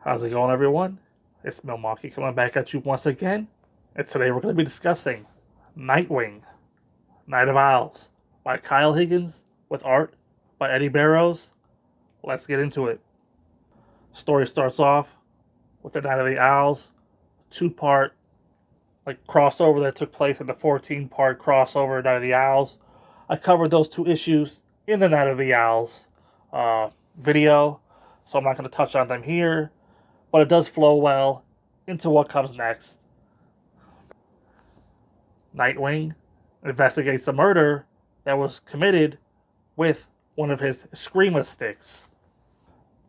How's it going, everyone? It's Milwaukee coming back at you once again, and today we're going to be discussing Nightwing, Night of Owls by Kyle Higgins with art by Eddie Barrows. Let's get into it. Story starts off with the Night of the Owls, two-part crossover that took place in the 14-part crossover Night of the Owls. I covered those two issues in the Night of the Owls video, so I'm not going to touch on them here. But it does flow well into what comes next. Nightwing investigates a murder that was committed with one of his Screama sticks.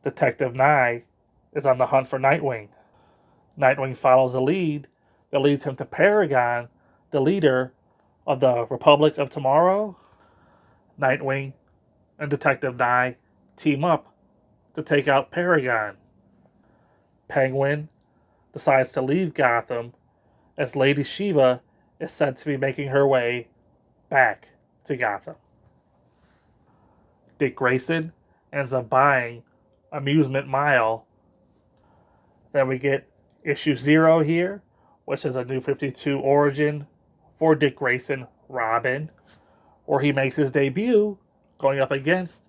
Detective Nye is on the hunt for Nightwing. Nightwing follows a lead that leads him to Paragon, the leader of the Republic of Tomorrow. Nightwing and Detective Nye team up to take out Paragon. Penguin decides to leave Gotham as Lady Shiva is said to be making her way back to Gotham. Dick Grayson ends up buying Amusement Mile. Then we get issue 0 here, which is a New 52 origin for Dick Grayson, Robin, where he makes his debut going up against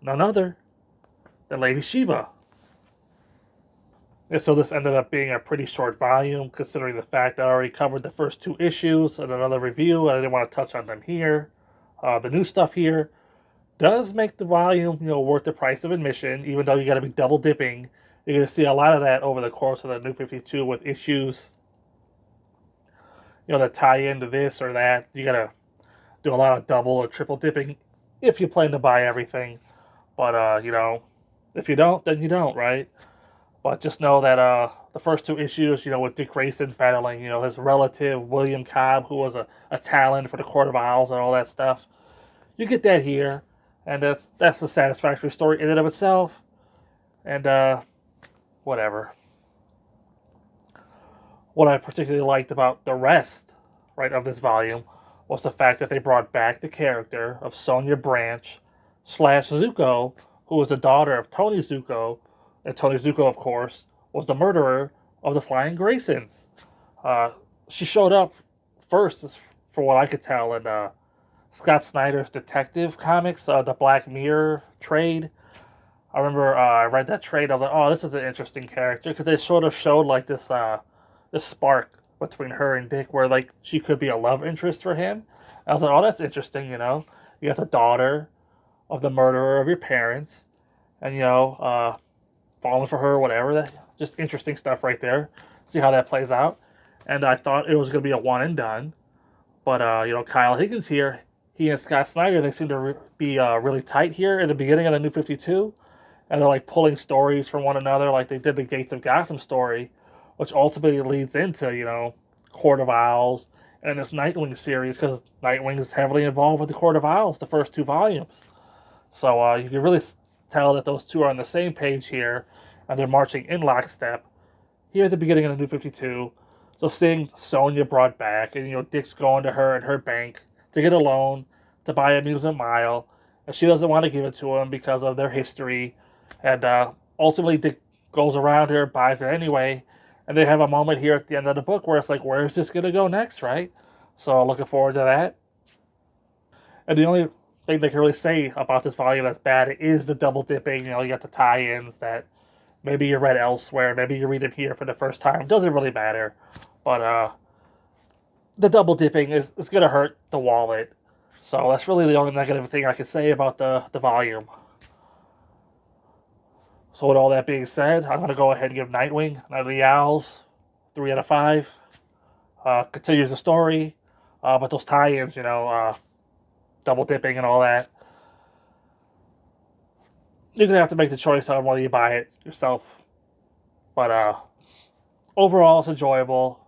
none other than Lady Shiva. And so this ended up being a pretty short volume, considering the fact that I already covered the first 2 issues in another review, and I didn't want to touch on them here. The new stuff here does make the volume, worth the price of admission, even though you got to be double dipping. You're going to see a lot of that over the course of the New 52 with issues, that tie into this or that. You got to do a lot of double or triple dipping if you plan to buy everything. But, if you don't, then you don't, right? But just know that the first 2 issues, with Dick Grayson battling, his relative, William Cobb, who was a Talon for the Court of Owls and all that stuff. You get that here, and that's a satisfactory story in and of itself. And, whatever. What I particularly liked about the rest, right, of this volume was the fact that they brought back the character of Sonia Branch / Zuko, who was the daughter of Tony Zuko. And Tony Zuko, of course, was the murderer of the Flying Graysons. She showed up first, for what I could tell, in Scott Snyder's Detective Comics, the Black Mirror trade. I remember I read that trade. I was like, oh, this is an interesting character, because they sort of showed like this spark between her and Dick, where she could be a love interest for him. I was like, oh, that's interesting. You got the daughter of the murderer of your parents, and falling for her, whatever. That just interesting stuff right there. See how that plays out. And I thought it was going to be a one and done. But, Kyle Higgins here, he and Scott Snyder, they seem to be really tight here in the beginning of the New 52. And they're pulling stories from one another, like they did the Gates of Gotham story, which ultimately leads into, Court of Owls and this Nightwing series, because Nightwing is heavily involved with the Court of Owls, the first 2 volumes. So you can really tell that those 2 are on the same page here, and they're marching in lockstep here at the beginning of the New 52. So seeing Sonia brought back, and Dick's going to her at her bank to get a loan to buy Amusement Mile, and she doesn't want to give it to him because of their history, and ultimately Dick goes around her, buys it anyway, and they have a moment here at the end of the book where it's like, where is this going to go next, right? So looking forward to that. And the only thing they can really say about this volume that's bad is the double dipping. You got the tie-ins that maybe you read elsewhere, maybe you read them here for the first time. It doesn't really matter. But the double dipping is going to hurt the wallet. So that's really the only negative thing I can say about the volume. So with all that being said, I'm going to go ahead and give Nightwing, Night of the Owls, 3 out of 5. Continues the story. But those tie-ins, double dipping and all that, you're going to have to make the choice on whether you buy it yourself. But overall, it's enjoyable.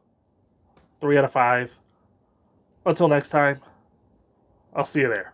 3 out of 5. Until next time, I'll see you there.